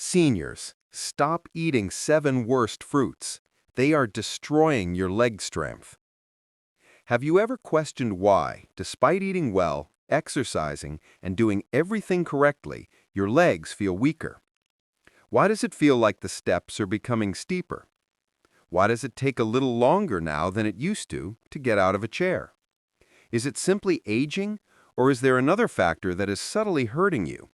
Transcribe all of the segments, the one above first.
Seniors, stop eating 7 worst fruits. They are destroying your leg strength. Have you ever questioned why, despite eating well, exercising, and doing everything correctly, your legs feel weaker? Why does it feel like the steps are becoming steeper? Why does it take a little longer now than it used to get out of a chair? Is it simply aging, or is there another factor that is subtly hurting you?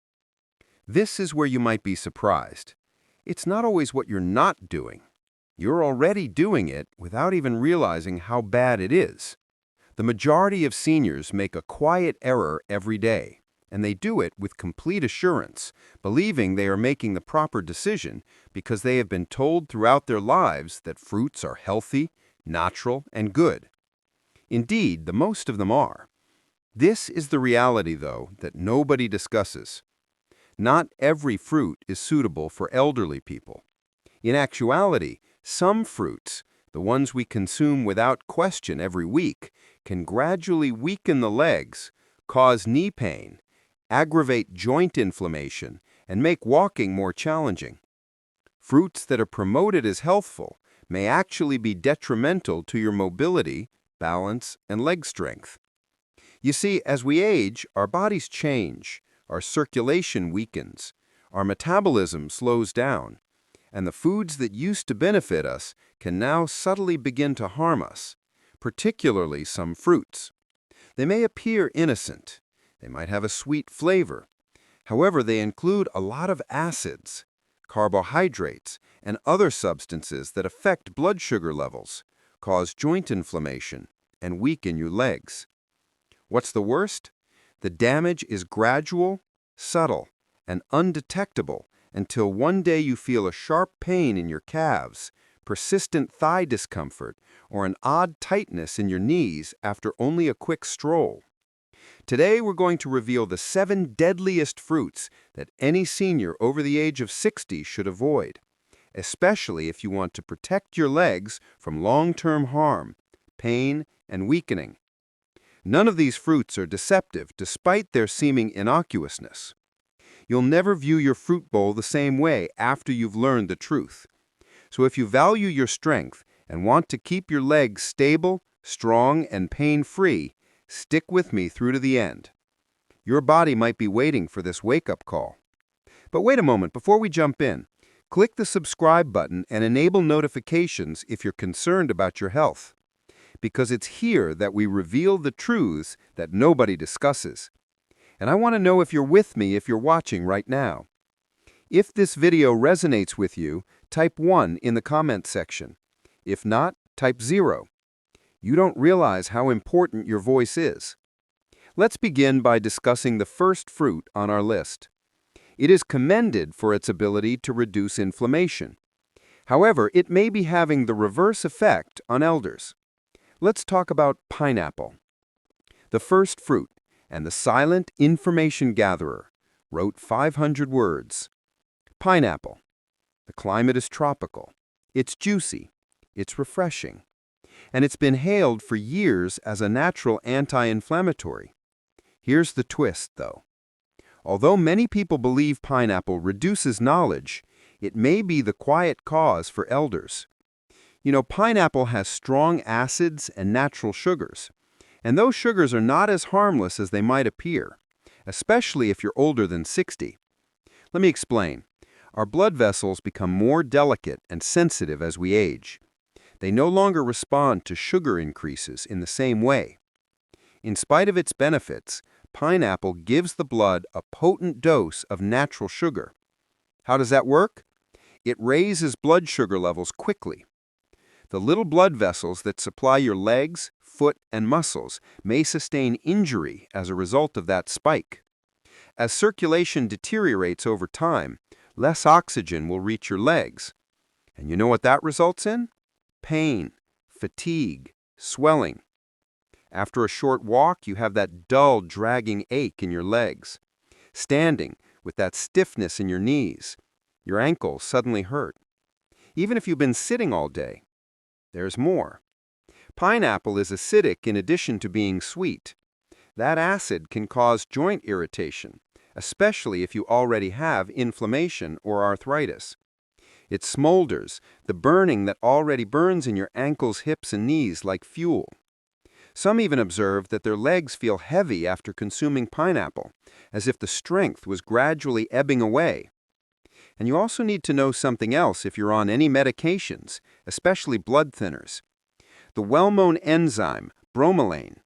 This is where you might be surprised. It's not always what you're not doing. You're already doing it without even realizing how bad it is. The majority of seniors make a quiet error every day, and they do it with complete assurance, believing they are making the proper decision because they have been told throughout their lives that fruits are healthy, natural, and good. Indeed, the most of them are. This is the reality, though, that nobody discusses. Not every fruit is suitable for elderly people. In actuality, some fruits, the ones we consume without question every week, can gradually weaken the legs, cause knee pain, aggravate joint inflammation, and make walking more challenging. Fruits that are promoted as healthful may actually be detrimental to your mobility, balance, and leg strength. You see, as we age, our bodies change, our circulation weakens, our metabolism slows down, and the foods that used to benefit us can now subtly begin to harm us, particularly some fruits. They may appear innocent. They might have a sweet flavor. However, they include a lot of acids, carbohydrates, and other substances that affect blood sugar levels, cause joint inflammation, and weaken your legs. What's the worst? The damage is gradual, subtle, and undetectable until one day you feel a sharp pain in your calves, persistent thigh discomfort, or an odd tightness in your knees after only a quick stroll. Today we're going to reveal the 7 deadliest fruits that any senior over the age of 60 should avoid, especially if you want to protect your legs from long-term harm, pain, and weakening. None of these fruits are deceptive despite their seeming innocuousness. You'll never view your fruit bowl the same way after you've learned the truth. So if you value your strength and want to keep your legs stable, strong, and pain-free, stick with me through to the end. Your body might be waiting for this wake-up call. But wait a moment, before we jump in, click the subscribe button and enable notifications if you're concerned about your health. Because it's here that we reveal the truths that nobody discusses. And I want to know if you're with me if you're watching right now. If this video resonates with you, type 1 in the comment section. If not, type 0. You don't realize how important your voice is. Let's begin by discussing the first fruit on our list. It is commended for its ability to reduce inflammation. However, it may be having the reverse effect on elders. Let's talk about pineapple. The first fruit, and the silent information gatherer, wrote 500 words. Pineapple. The climate is tropical. It's juicy. It's refreshing. And it's been hailed for years as a natural anti-inflammatory. Here's the twist, though. Although many people believe pineapple reduces knowledge, it may be the quiet cause for elders. You know, pineapple has strong acids and natural sugars, and those sugars are not as harmless as they might appear, especially if you're older than 60. Let me explain. Our blood vessels become more delicate and sensitive as we age. They no longer respond to sugar increases in the same way. In spite of its benefits, pineapple gives the blood a potent dose of natural sugar. How does that work? It raises blood sugar levels quickly. The little blood vessels that supply your legs, foot, and muscles may sustain injury as a result of that spike. As circulation deteriorates over time, less oxygen will reach your legs. And you know what that results in? Pain, fatigue, swelling. After a short walk, you have that dull, dragging ache in your legs. Standing, with that stiffness in your knees. Your ankles suddenly hurt. Even if you've been sitting all day. There's more. Pineapple is acidic in addition to being sweet. That acid can cause joint irritation, especially if you already have inflammation or arthritis. It smolders, the burning that already burns in your ankles, hips, and knees like fuel. Some even observe that their legs feel heavy after consuming pineapple, as if the strength was gradually ebbing away. And you also need to know something else if you're on any medications, especially blood thinners. The well-known enzyme, bromelain.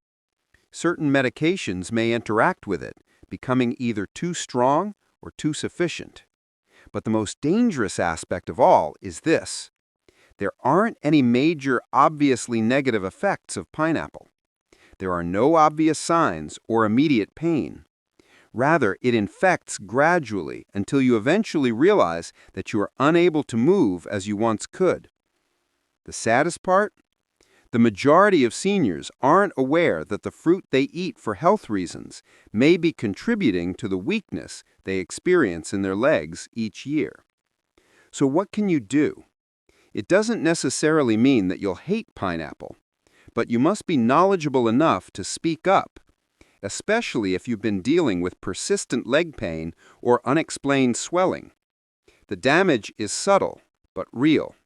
Certain medications may interact with it, becoming either too strong or too sufficient. But the most dangerous aspect of all is this. There aren't any major, obviously negative effects of pineapple. There are no obvious signs or immediate pain. Rather, it infects gradually until you eventually realize that you are unable to move as you once could. The saddest part? The majority of seniors aren't aware that the fruit they eat for health reasons may be contributing to the weakness they experience in their legs each year. So what can you do? It doesn't necessarily mean that you'll hate pineapple, but you must be knowledgeable enough to speak up, especially if you've been dealing with persistent leg pain or unexplained swelling. The damage is subtle, but real.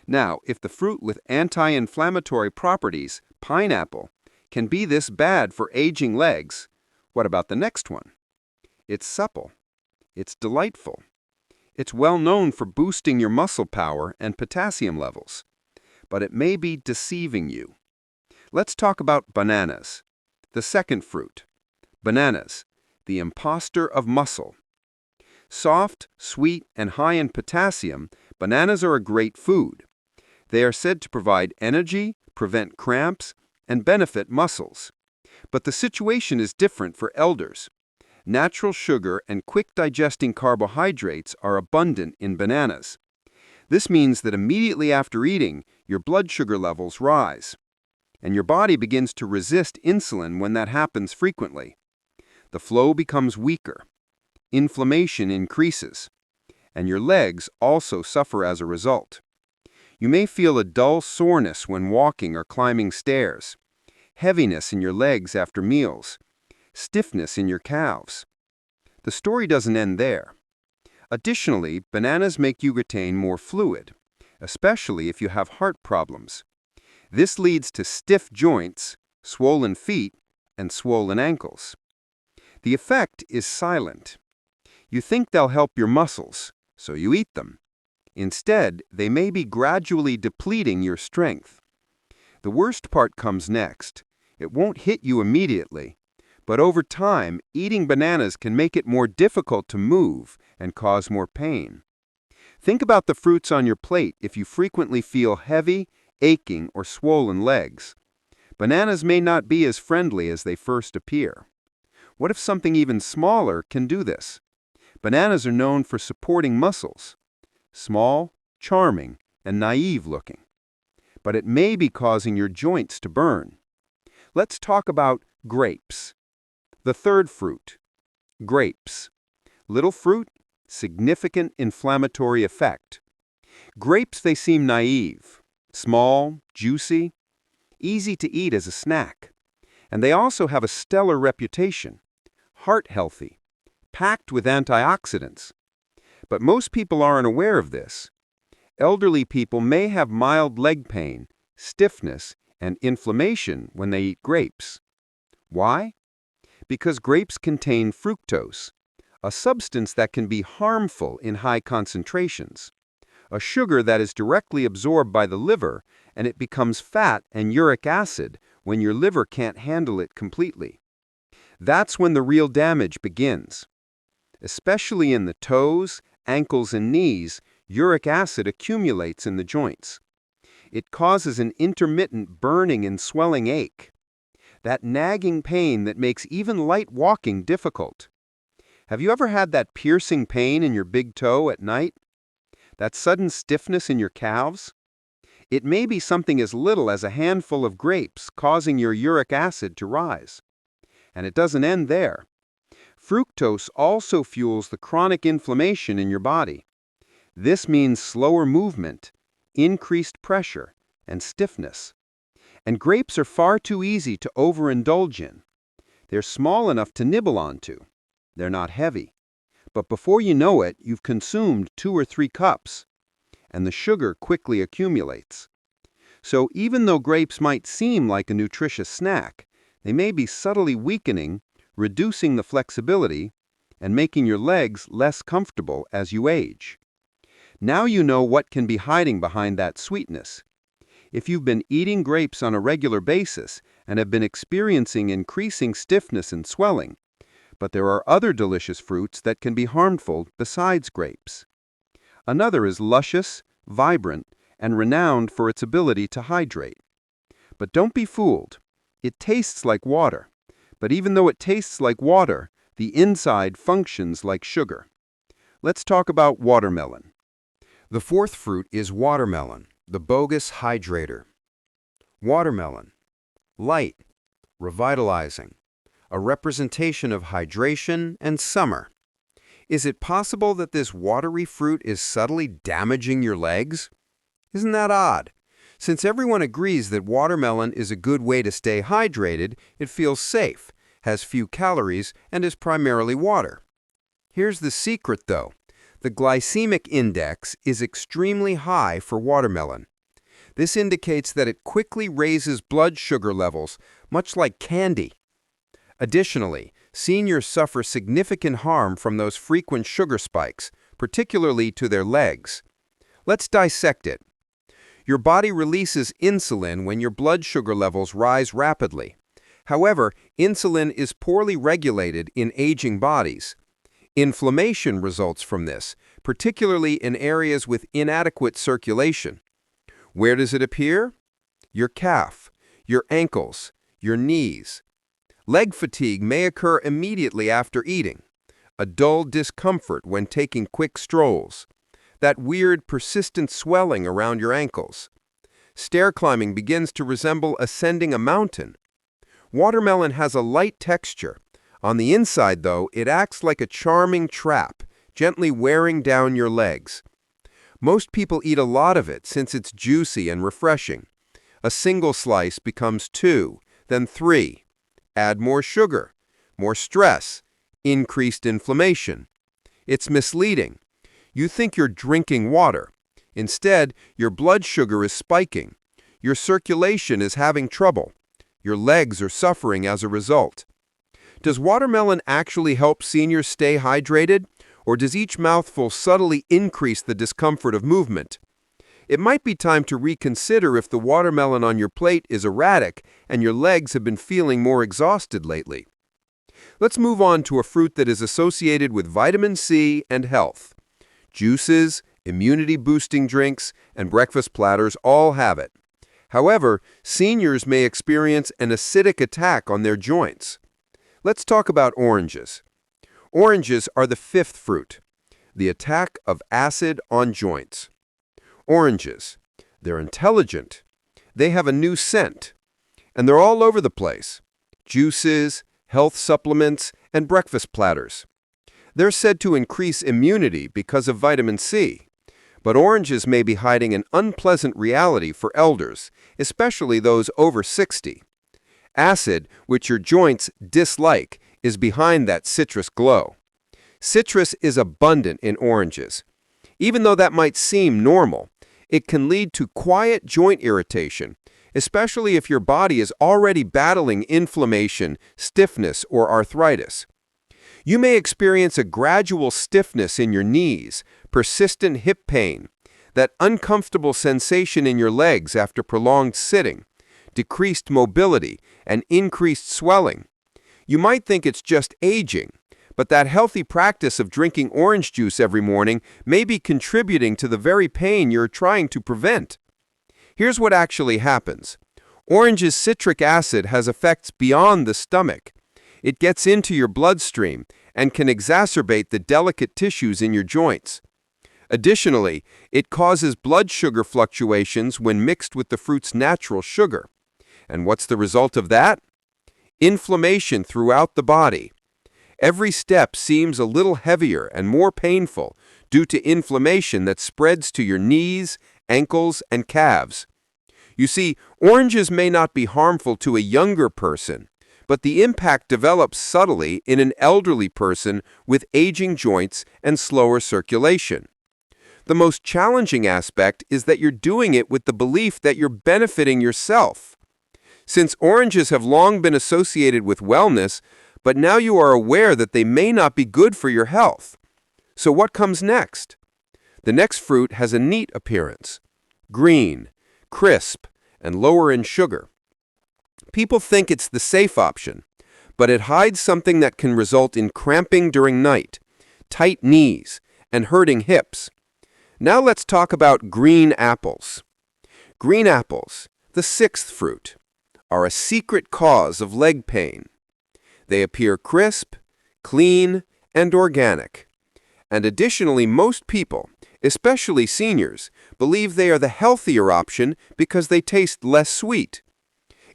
Now, if the fruit with anti-inflammatory properties, pineapple, can be this bad for aging legs, what about the next one? It's supple. It's delightful. It's well known for boosting your muscle power and potassium levels. But it may be deceiving you. Let's talk about bananas. The second fruit. Bananas, the imposter of muscle. Soft, sweet, and high in potassium, bananas are a great food. They are said to provide energy, prevent cramps, and benefit muscles. But the situation is different for elders. Natural sugar and quick-digesting carbohydrates are abundant in bananas. This means that immediately after eating, your blood sugar levels rise, and your body begins to resist insulin when that happens frequently. The flow becomes weaker, inflammation increases, and your legs also suffer as a result. You may feel a dull soreness when walking or climbing stairs, heaviness in your legs after meals, stiffness in your calves. The story doesn't end there. Additionally, bananas make you retain more fluid, especially if you have heart problems. This leads to stiff joints, swollen feet, and swollen ankles. The effect is silent. You think they'll help your muscles, so you eat them. Instead, they may be gradually depleting your strength. The worst part comes next. It won't hit you immediately, but over time, eating bananas can make it more difficult to move and cause more pain. Think about the fruits on your plate if you frequently feel heavy, aching, or swollen legs. Bananas may not be as friendly as they first appear. What if something even smaller can do this? Bananas are known for supporting muscles. Small, charming, and naive looking. But it may be causing your joints to burn. Let's talk about grapes. The third fruit. Grapes. Little fruit, significant inflammatory effect. Grapes, they seem naive. Small, juicy, easy to eat as a snack. And they also have a stellar reputation. Heart healthy, packed with antioxidants. But most people aren't aware of this. Elderly people may have mild leg pain, stiffness, and inflammation when they eat grapes. Why? Because grapes contain fructose, a substance that can be harmful in high concentrations. A sugar that is directly absorbed by the liver, and it becomes fat and uric acid when your liver can't handle it completely. That's when the real damage begins. Especially in the toes, ankles, and knees, uric acid accumulates in the joints. It causes an intermittent burning and swelling ache. That nagging pain that makes even light walking difficult. Have you ever had that piercing pain in your big toe at night? That sudden stiffness in your calves? It may be something as little as a handful of grapes causing your uric acid to rise. And it doesn't end there. Fructose also fuels the chronic inflammation in your body. This means slower movement, increased pressure, and stiffness. And grapes are far too easy to overindulge in. They're small enough to nibble onto. They're not heavy. But before you know it, you've consumed 2 or 3 cups, and the sugar quickly accumulates. So even though grapes might seem like a nutritious snack, they may be subtly weakening, reducing the flexibility, and making your legs less comfortable as you age. Now you know what can be hiding behind that sweetness. If you've been eating grapes on a regular basis and have been experiencing increasing stiffness and swelling, but there are other delicious fruits that can be harmful besides grapes. Another is luscious, vibrant, and renowned for its ability to hydrate. But don't be fooled. It tastes like water. But even though it tastes like water, the inside functions like sugar. Let's talk about watermelon. The fourth fruit is watermelon, the bogus hydrator. Watermelon. Light, revitalizing, a representation of hydration and summer. Is it possible that this watery fruit is subtly damaging your legs? Isn't that odd? Since everyone agrees that watermelon is a good way to stay hydrated, it feels safe, has few calories, and is primarily water. Here's the secret, though. The glycemic index is extremely high for watermelon. This indicates that it quickly raises blood sugar levels, much like candy. Additionally, seniors suffer significant harm from those frequent sugar spikes, particularly to their legs. Let's dissect it. Your body releases insulin when your blood sugar levels rise rapidly. However, insulin is poorly regulated in aging bodies. Inflammation results from this, particularly in areas with inadequate circulation. Where does it appear? Your calf, your ankles, your knees. Leg fatigue may occur immediately after eating. A dull discomfort when taking quick strolls. That weird, persistent swelling around your ankles. Stair climbing begins to resemble ascending a mountain. Watermelon has a light texture. On the inside, though, it acts like a charming trap, gently wearing down your legs. Most people eat a lot of it since it's juicy and refreshing. A single slice becomes 2, then 3. Add more sugar, more stress, increased inflammation. It's misleading. You think you're drinking water. Instead, your blood sugar is spiking. Your circulation is having trouble. Your legs are suffering as a result. Does watermelon actually help seniors stay hydrated, or does each mouthful subtly increase the discomfort of movement? It might be time to reconsider if the watermelon on your plate is erratic and your legs have been feeling more exhausted lately. Let's move on to a fruit that is associated with vitamin C and health. Juices, immunity-boosting drinks, and breakfast platters all have it. However, seniors may experience an acidic attack on their joints. Let's talk about oranges. Oranges are the fifth fruit, the attack of acid on joints. Oranges. They're intelligent. They have a new scent. And they're all over the place. Juices, health supplements, and breakfast platters. They're said to increase immunity because of vitamin C. But oranges may be hiding an unpleasant reality for elders, especially those over 60. Acid, which your joints dislike, is behind that citrus glow. Citrus is abundant in oranges. Even though that might seem normal, it can lead to quiet joint irritation, especially if your body is already battling inflammation, stiffness, or arthritis. You may experience a gradual stiffness in your knees, persistent hip pain, that uncomfortable sensation in your legs after prolonged sitting, decreased mobility, and increased swelling. You might think it's just aging, but that healthy practice of drinking orange juice every morning may be contributing to the very pain you're trying to prevent. Here's what actually happens. Orange's citric acid has effects beyond the stomach. It gets into your bloodstream and can exacerbate the delicate tissues in your joints. Additionally, it causes blood sugar fluctuations when mixed with the fruit's natural sugar. And what's the result of that? Inflammation throughout the body. Every step seems a little heavier and more painful due to inflammation that spreads to your knees, ankles, and calves. You see, oranges may not be harmful to a younger person, but the impact develops subtly in an elderly person with aging joints and slower circulation. The most challenging aspect is that you're doing it with the belief that you're benefiting yourself. Since oranges have long been associated with wellness, but now you are aware that they may not be good for your health. So what comes next? The next fruit has a neat appearance: green, crisp, and lower in sugar. People think it's the safe option, but it hides something that can result in cramping during night, tight knees, and hurting hips. Now let's talk about green apples. Green apples, the sixth fruit, are a secret cause of leg pain. They appear crisp, clean, and organic. And additionally, most people, especially seniors, believe they are the healthier option because they taste less sweet.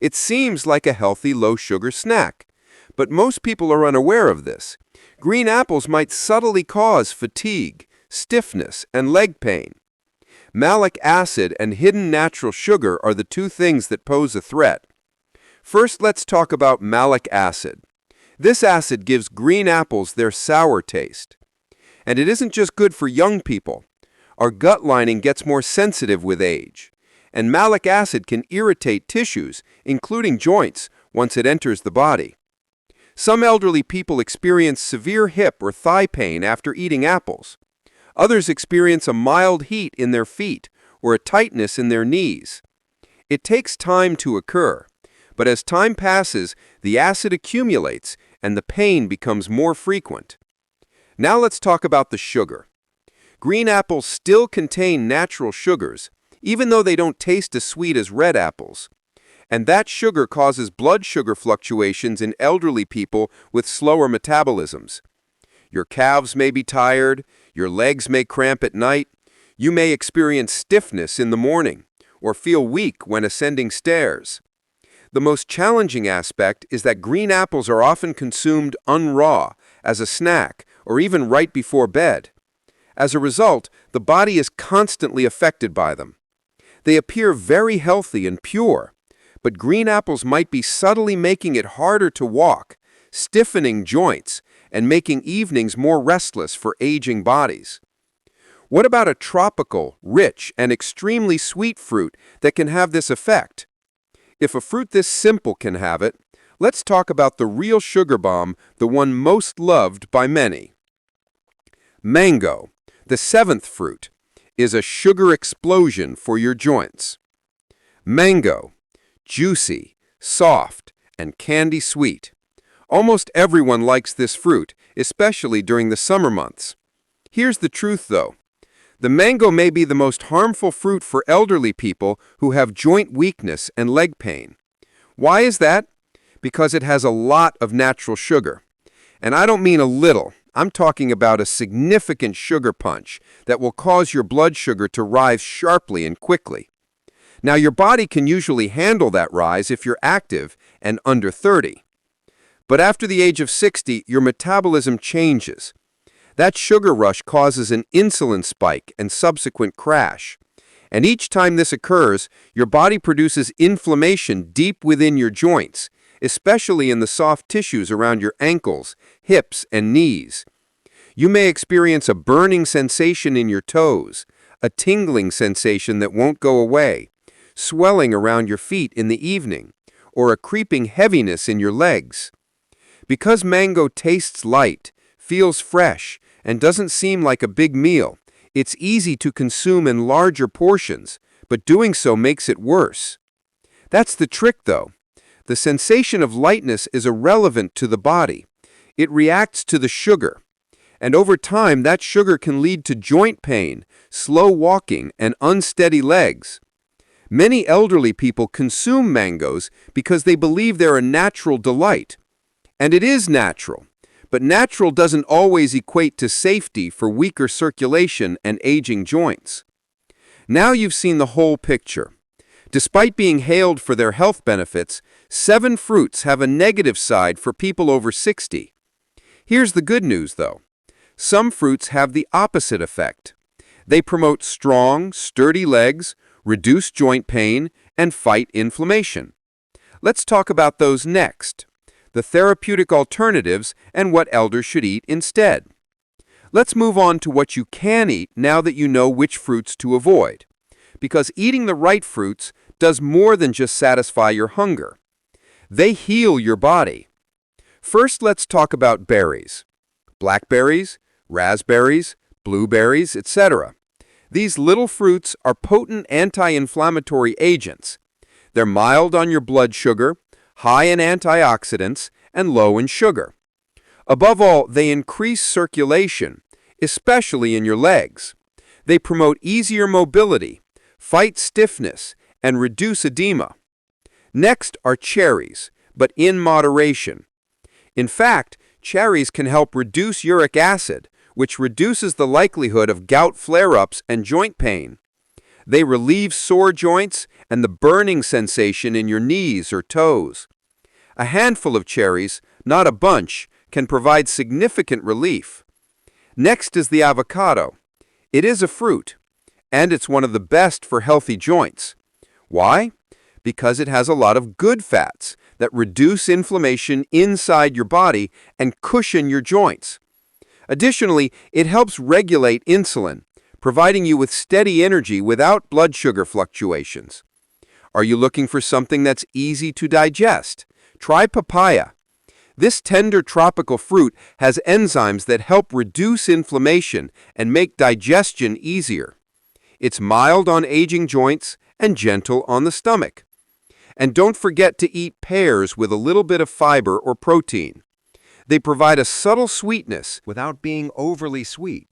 It seems like a healthy low-sugar snack, but most people are unaware of this. Green apples might subtly cause fatigue, stiffness, and leg pain. Malic acid and hidden natural sugar are the two things that pose a threat. First, let's talk about malic acid. This acid gives green apples their sour taste. And it isn't just good for young people. Our gut lining gets more sensitive with age, and malic acid can irritate tissues, including joints, once it enters the body. Some elderly people experience severe hip or thigh pain after eating apples. Others experience a mild heat in their feet or a tightness in their knees. It takes time to occur, but as time passes, the acid accumulates and the pain becomes more frequent. Now let's talk about the sugar. Green apples still contain natural sugars, even though they don't taste as sweet as red apples. And that sugar causes blood sugar fluctuations in elderly people with slower metabolisms. Your calves may be tired, your legs may cramp at night, you may experience stiffness in the morning, or feel weak when ascending stairs. The most challenging aspect is that green apples are often consumed unraw, as a snack, or even right before bed. As a result, the body is constantly affected by them. They appear very healthy and pure, but green apples might be subtly making it harder to walk, stiffening joints, and making evenings more restless for aging bodies. What about a tropical, rich, and extremely sweet fruit that can have this effect? If a fruit this simple can have it, let's talk about the real sugar bomb, the one most loved by many. Mango, the seventh fruit, is a sugar explosion for your joints. Mango, juicy, soft, and candy sweet. Almost everyone likes this fruit, especially during the summer months. Here's the truth, though. The mango may be the most harmful fruit for elderly people who have joint weakness and leg pain. Why is that? Because it has a lot of natural sugar. And I don't mean a little. I'm talking about a significant sugar punch that will cause your blood sugar to rise sharply and quickly. Now, your body can usually handle that rise if you're active and under 30. But after the age of 60, your metabolism changes. That sugar rush causes an insulin spike and subsequent crash. And each time this occurs, your body produces inflammation deep within your joints, especially in the soft tissues around your ankles, hips, and knees. You may experience a burning sensation in your toes, a tingling sensation that won't go away, swelling around your feet in the evening, or a creeping heaviness in your legs. Because mango tastes light, feels fresh, and doesn't seem like a big meal, it's easy to consume in larger portions, but doing so makes it worse. That's the trick, though. The sensation of lightness is irrelevant to the body. It reacts to the sugar. And over time, that sugar can lead to joint pain, slow walking, and unsteady legs. Many elderly people consume mangoes because they believe they're a natural delight. And it is natural. But natural doesn't always equate to safety for weaker circulation and aging joints. Now you've seen the whole picture. Despite being hailed for their health benefits, 7 fruits have a negative side for people over 60. Here's the good news, though. Some fruits have the opposite effect. They promote strong, sturdy legs, reduce joint pain, and fight inflammation. Let's talk about those next. the therapeutic alternatives, and what elders should eat instead. Let's move on to what you can eat now that you know which fruits to avoid, because eating the right fruits does more than just satisfy your hunger. They heal your body. First, let's talk about berries. Blackberries, raspberries, blueberries, etc. These little fruits are potent anti-inflammatory agents. They're mild on your blood sugar, high in antioxidants, and low in sugar. Above all, they increase circulation, especially in your legs. They promote easier mobility, fight stiffness, and reduce edema. Next are cherries, but in moderation. In fact, cherries can help reduce uric acid, which reduces the likelihood of gout flare-ups and joint pain. They relieve sore joints and the burning sensation in your knees or toes. A handful of cherries, not a bunch, can provide significant relief. Next is the avocado. It is a fruit, and it's one of the best for healthy joints. Why? Because it has a lot of good fats that reduce inflammation inside your body and cushion your joints. Additionally, it helps regulate insulin, providing you with steady energy without blood sugar fluctuations. Are you looking for something that's easy to digest? Try papaya. This tender tropical fruit has enzymes that help reduce inflammation and make digestion easier. It's mild on aging joints and gentle on the stomach. And don't forget to eat pears with a little bit of fiber or protein. They provide a subtle sweetness without being overly sweet.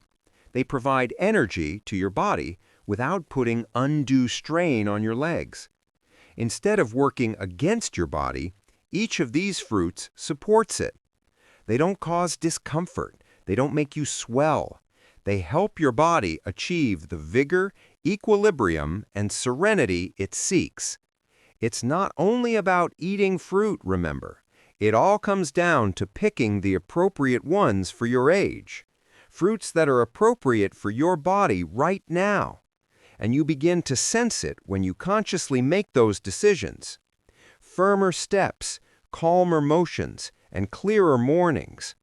They provide energy to your body without putting undue strain on your legs. Instead of working against your body, each of these fruits supports it. They don't cause discomfort. They don't make you swell. They help your body achieve the vigor, equilibrium, and serenity it seeks. It's not only about eating fruit, remember. It all comes down to picking the appropriate ones for your age. Fruits that are appropriate for your body right now. And you begin to sense it when you consciously make those decisions. Firmer steps, calmer motions, and clearer mornings.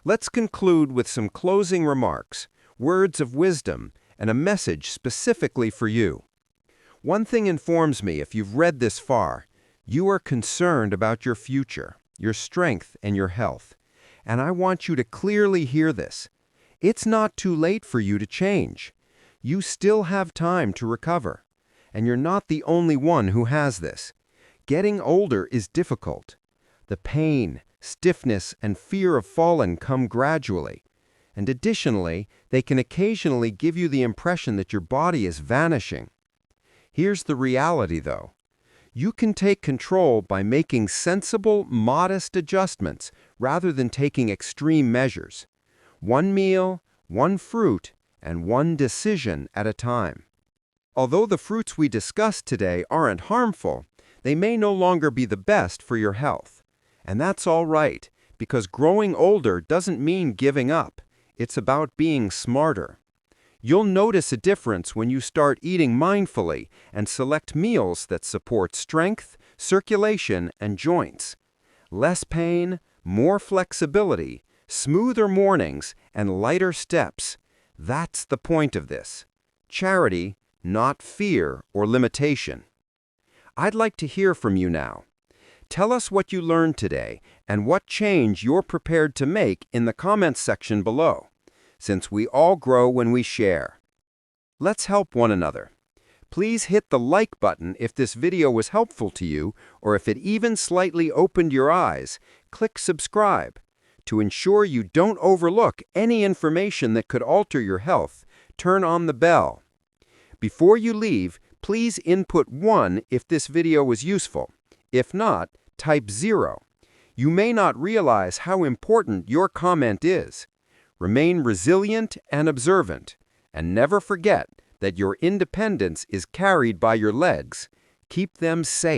Let's conclude with some closing remarks, words of wisdom, and a message specifically for you. One thing informs me, if you've read this far, you are concerned about your future, your strength, and your health. And I want you to clearly hear this. It's not too late for you to change. You still have time to recover. And you're not the only one who has this. Getting older is difficult. The pain, stiffness, and fear of falling come gradually. And additionally, they can occasionally give you the impression that your body is vanishing. Here's the reality, though. You can take control by making sensible, modest adjustments rather than taking extreme measures. One meal, one fruit, and one decision at a time. Although the fruits we discussed today aren't harmful, they may no longer be the best for your health. And that's all right, because growing older doesn't mean giving up. It's about being smarter. You'll notice a difference when you start eating mindfully and select meals that support strength, circulation, and joints. Less pain, more flexibility, smoother mornings, and lighter steps. That's the point of this. Charity, not fear or limitation. I'd like to hear from you now. Tell us what you learned today and what change you're prepared to make in the comments section below, since we all grow when we share. Let's help one another. Please hit the like button if this video was helpful to you, or if it even slightly opened your eyes. Click subscribe. To ensure you don't overlook any information that could alter your health, turn on the bell. Before you leave, please input 1 if this video was useful. If not, type 0. You may not realize how important your comment is. Remain resilient and observant, and never forget that your independence is carried by your legs. Keep them safe.